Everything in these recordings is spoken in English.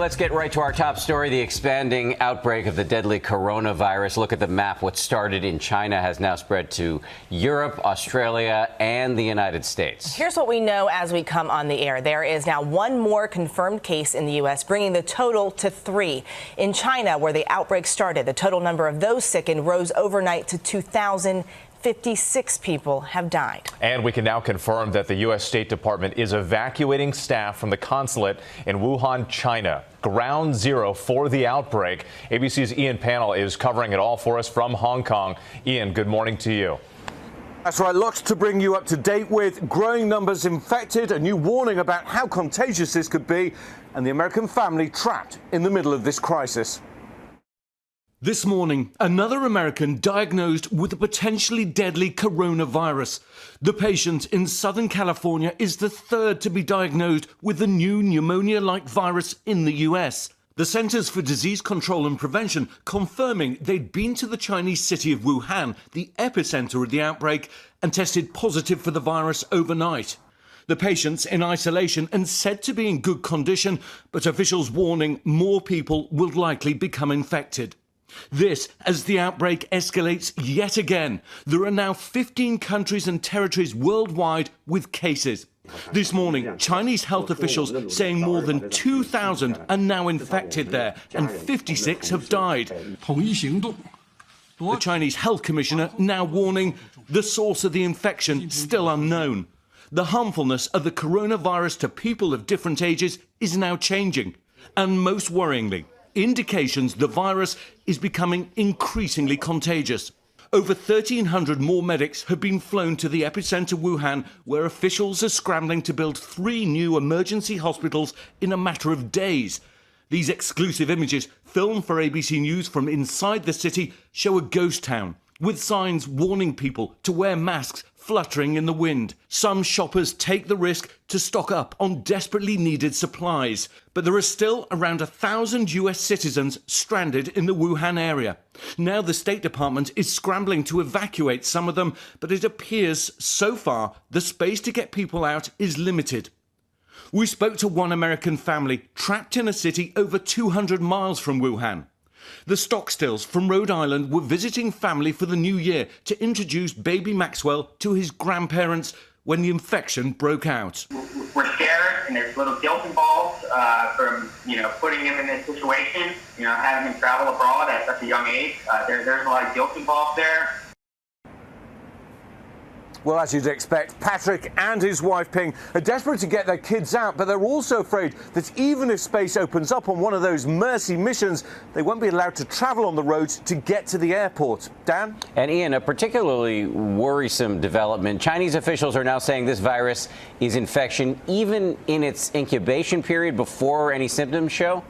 Let's get right to our top story, the expanding outbreak of the deadly coronavirus. Look at the map. What started in China has now spread to Europe, Australia, and the United States. Here's what we know as we come on the air. There is now one more confirmed case in the U.S., bringing the total to 3. In China, where the outbreak started, the total number of those sickened rose overnight to 2,056 people have died. And we can now confirm that the U.S. State Department is evacuating staff from the consulate in Wuhan, China, ground zero for the outbreak. ABC's Ian Pannell is covering it all for us from Hong Kong. Ian, good morning to you. That's right, lots to bring you up to date with. Growing numbers infected, a new warning about how contagious this could be, and the American family trapped in the middle of this crisis. This morning, another American diagnosed with a potentially deadly coronavirus. The patient in Southern California is the third to be diagnosed with the new pneumonia-like virus in the US. The Centers for Disease Control and Prevention confirming they'd been to the Chinese city of Wuhan, the epicenter of the outbreak, and tested positive for the virus overnight. The patient's in isolation and said to be in good condition, but officials warning more people will likely become infected. This as the outbreak escalates yet again. There are now 15 countries and territories worldwide with cases. This morning, Chinese health officials saying more than 2,000 are now infected there and 56 have died. The Chinese health commissioner now warning the source of the infection still unknown. The harmfulness of the coronavirus to people of different ages is now changing. And most worryingly, indications the virus is becoming increasingly contagious. Over 1,300 more medics have been flown to the epicenter Wuhan, where officials are scrambling to build 3 new emergency hospitals in a matter of days. These exclusive images, filmed for ABC News from inside the city, show a ghost town, with signs warning people to wear masks fluttering in the wind. Some shoppers take the risk to stock up on desperately needed supplies. But there are still around 1,000 US citizens stranded in the Wuhan area. Now the State Department is scrambling to evacuate some of them, but it appears so far the space to get people out is limited. We spoke to one American family trapped in a city over 200 miles from Wuhan. The Stockstills from Rhode Island were visiting family for the new year to introduce baby Maxwell to his grandparents when the infection broke out. We're scared, and there's a little guilt involved from putting him in this situation, having him travel abroad at such a young age. There's a lot of guilt involved there. Well, as you'd expect, Patrick and his wife Ping are desperate to get their kids out, but they're also afraid that even if space opens up on one of those Mercy missions, they won't be allowed to travel on the roads to get to the airport. Dan? And Ian, a particularly worrisome development. Chinese officials are now saying this virus is infection even in its incubation period before any symptoms show.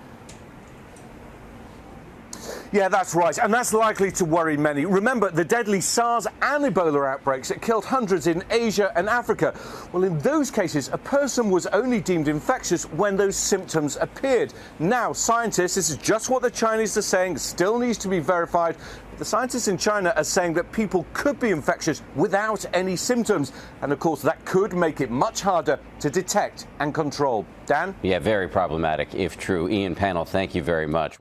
Yeah, that's right, and that's likely to worry many. Remember the deadly SARS and Ebola outbreaks that killed hundreds in Asia and Africa. Well, in those cases, a person was only deemed infectious when those symptoms appeared. Now, scientists, this is just what the Chinese are saying, still needs to be verified. The scientists in China are saying that people could be infectious without any symptoms. And of course, that could make it much harder to detect and control. Dan? Yeah, very problematic if true. Ian Pannell, thank you very much.